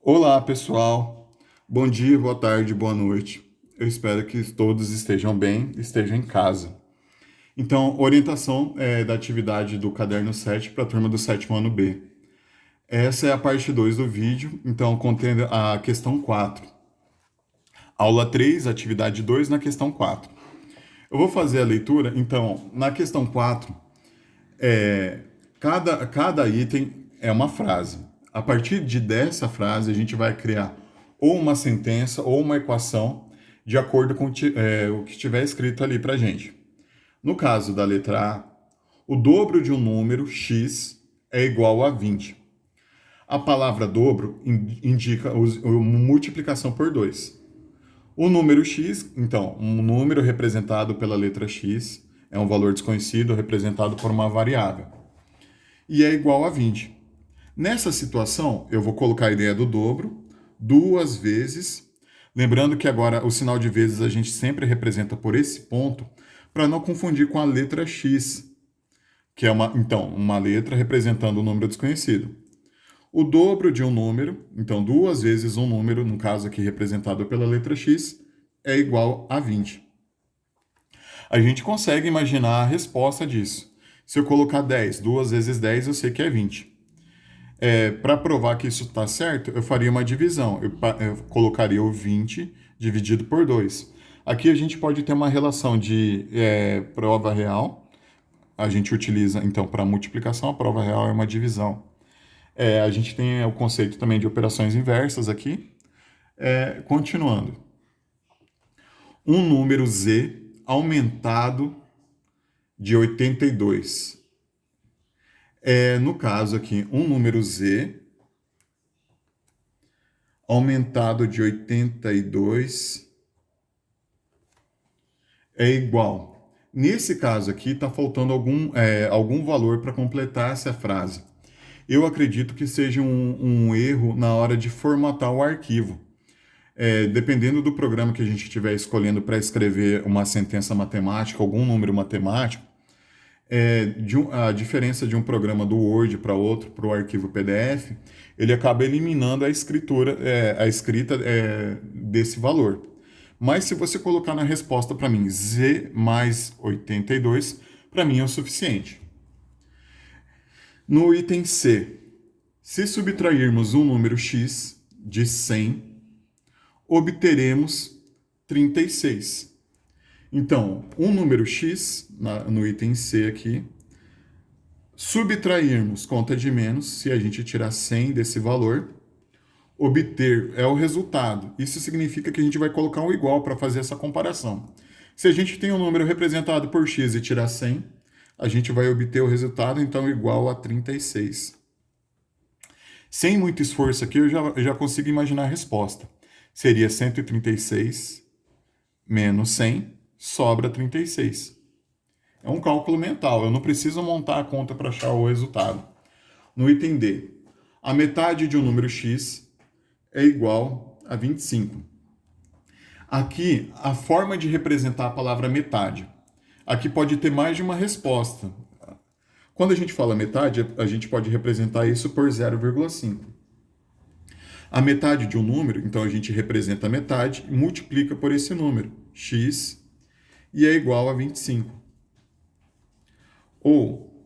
Olá, pessoal. Bom dia, boa tarde, boa noite. Eu espero que todos estejam bem, estejam em casa. Então, orientação da atividade do caderno 7 para a turma do sétimo ano B. Essa é a parte 2 do vídeo, então contém a questão 4. Aula 3, atividade 2 na questão 4. Eu vou fazer a leitura, então, na questão 4, cada item é uma frase. A partir dessa frase, a gente vai criar ou uma sentença ou uma equação de acordo com o que estiver escrito ali para gente. No caso da letra A, o dobro de um número x é igual a 20. A palavra dobro indica a multiplicação por 2. O número x, então, um número representado pela letra x, é um valor desconhecido representado por uma variável, e é igual a 20. Nessa situação, eu vou colocar a ideia do dobro duas vezes. Lembrando que agora o sinal de vezes a gente sempre representa por esse ponto, para não confundir com a letra x, que é uma letra representando um número desconhecido. O dobro de um número, então duas vezes um número, no caso aqui representado pela letra x, é igual a 20. A gente consegue imaginar a resposta disso. Se eu colocar 10, duas vezes 10, eu sei que é 20. Para provar que isso está certo, eu faria uma divisão. Eu colocaria o 20 dividido por 2. Aqui a gente pode ter uma relação de prova real. A gente utiliza, então, para multiplicação, a prova real é uma divisão. A gente tem o conceito também de operações inversas aqui. Continuando. Um número z aumentado de 82. No caso aqui, um número z aumentado de 82 é igual. Nesse caso aqui, está faltando algum valor para completar essa frase. Eu acredito que seja um erro na hora de formatar o arquivo. Dependendo do programa que a gente estiver escolhendo para escrever uma sentença matemática, algum número matemático, a diferença de um programa do Word para outro, para o arquivo PDF, ele acaba eliminando a escrita desse valor. Mas se você colocar na resposta para mim z mais 82, para mim é o suficiente. No item C, se subtrairmos um número x de 100, obteremos 36. Então, um número x, no item C aqui, subtrairmos conta de menos, se a gente tirar 100 desse valor, obter é o resultado. Isso significa que a gente vai colocar um igual para fazer essa comparação. Se a gente tem um número representado por x e tirar 100, a gente vai obter o resultado, então, igual a 36. Sem muito esforço aqui, eu já consigo imaginar a resposta. Seria 136 menos 100, sobra 36. É um cálculo mental, eu não preciso montar a conta para achar o resultado. No item D, a metade de um número x é igual a 25. Aqui, a forma de representar a palavra metade. Aqui pode ter mais de uma resposta. Quando a gente fala metade, a gente pode representar isso por 0,5. A metade de um número, então a gente representa a metade e multiplica por esse número, x, e é igual a 25. Ou,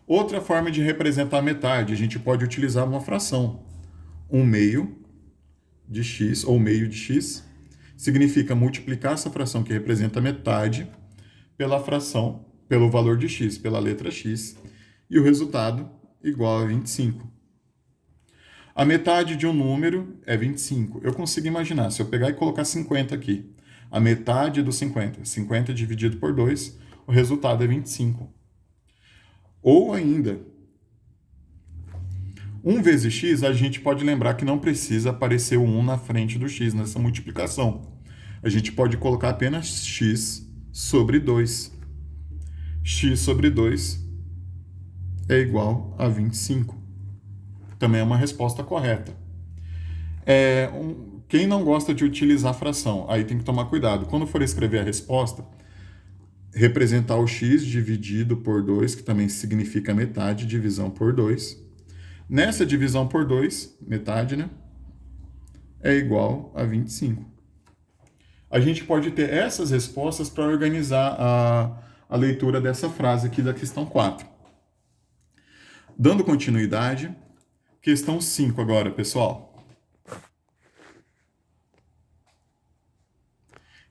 outra forma de representar a metade, a gente pode utilizar uma fração. 1/2 de x, ou meio de x, significa multiplicar essa fração que representa a metade pelo valor de x, pela letra x, e o resultado igual a 25. A metade de um número é 25. Eu consigo imaginar, se eu pegar e colocar 50 aqui, a metade do 50, 50 dividido por 2, o resultado é 25. Ou ainda, 1 vezes x, a gente pode lembrar que não precisa aparecer o 1 na frente do x nessa multiplicação. A gente pode colocar apenas x sobre 2. X sobre 2 é igual a 25. Também é uma resposta correta. Quem não gosta de utilizar fração, aí tem que tomar cuidado. Quando for escrever a resposta, representar o x dividido por 2, que também significa metade, divisão por 2. Nessa divisão por 2, metade, né? é igual a 25. A gente pode ter essas respostas para organizar a leitura dessa frase aqui da questão 4. Dando continuidade, questão 5 agora, pessoal.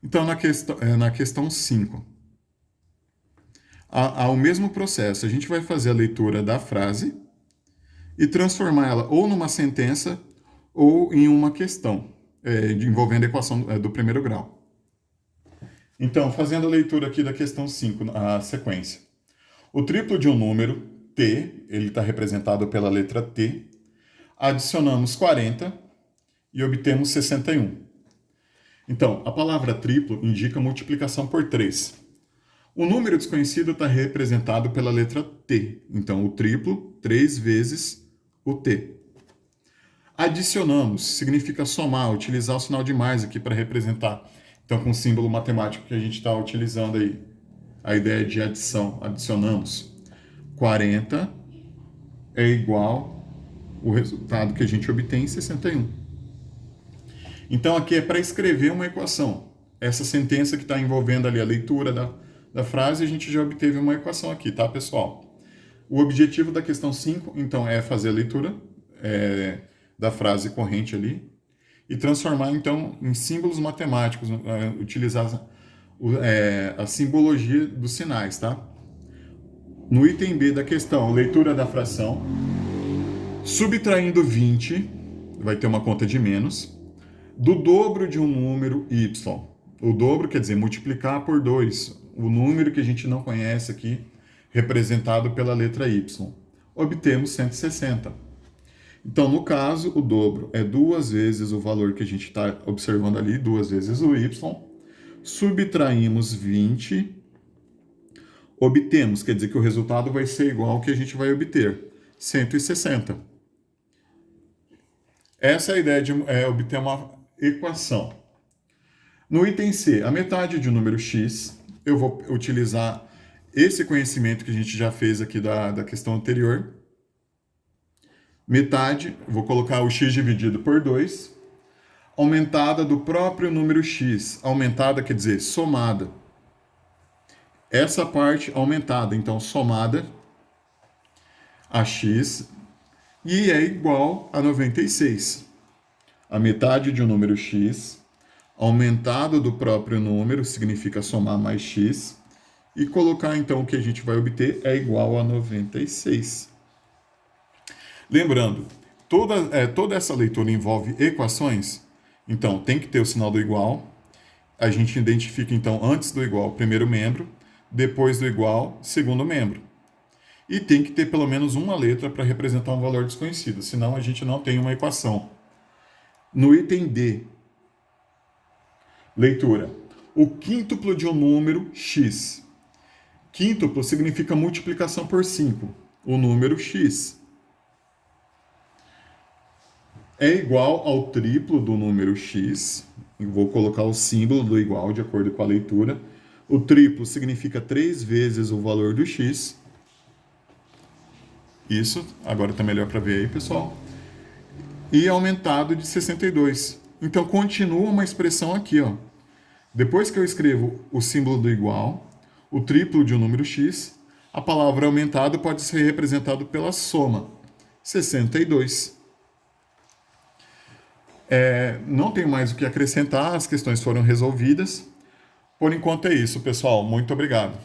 Então, na questão 5, há o mesmo processo. A gente vai fazer a leitura da frase e transformar ela ou numa sentença ou em uma questão, envolvendo a equação do primeiro grau. Então, fazendo a leitura aqui da questão 5, a sequência. O triplo de um número, t, ele está representado pela letra t, adicionamos 40 e obtemos 61. Então, a palavra triplo indica multiplicação por 3. O número desconhecido está representado pela letra t. Então, o triplo, 3 vezes o t. Adicionamos, significa somar, utilizar o sinal de mais aqui para representar. Então, com o símbolo matemático que a gente está utilizando aí, a ideia de adição, adicionamos. 40 é igual o resultado que a gente obtém em 61. Então, aqui é para escrever uma equação. Essa sentença que está envolvendo ali a leitura da frase, a gente já obteve uma equação aqui, tá, pessoal? O objetivo da questão 5, então, é fazer a leitura da frase corrente ali e transformar, então, em símbolos matemáticos, utilizar a simbologia dos sinais, tá? No item B da questão, leitura da fração, subtraindo 20, vai ter uma conta de menos, do dobro de um número y. O dobro quer dizer multiplicar por 2, o número que a gente não conhece aqui, representado pela letra y. Obtemos 160. Então, no caso, o dobro é 2 vezes o valor que a gente está observando ali, 2 vezes o y. Subtraímos 20, obtemos, quer dizer que o resultado vai ser igual ao que a gente vai obter, 160. Essa é a ideia de obter uma equação. No item C, a metade de um número x, eu vou utilizar esse conhecimento que a gente já fez aqui da questão anterior. Metade, vou colocar o x dividido por 2, aumentada do próprio número x. Aumentada quer dizer somada. Essa parte aumentada, então somada a x, e é igual a 96. A metade de um número x, aumentado do próprio número, significa somar mais x, e colocar então o que a gente vai obter é igual a 96. Lembrando, toda essa leitura envolve equações, então tem que ter o sinal do igual. A gente identifica então antes do igual o primeiro membro, depois do igual segundo membro. E tem que ter pelo menos uma letra para representar um valor desconhecido, senão a gente não tem uma equação. No item D, leitura. O quíntuplo de um número x. Quíntuplo significa multiplicação por 5. O número x é igual ao triplo do número x. Eu vou colocar o símbolo do igual de acordo com a leitura. O triplo significa 3 vezes o valor do x. Isso, agora está melhor para ver aí, pessoal. E aumentado de 62. Então, continua uma expressão aqui, ó. Depois que eu escrevo o símbolo do igual, o triplo de um número x, a palavra aumentado pode ser representado pela soma, 62. Não tenho mais o que acrescentar, as questões foram resolvidas. Por enquanto é isso, pessoal. Muito obrigado.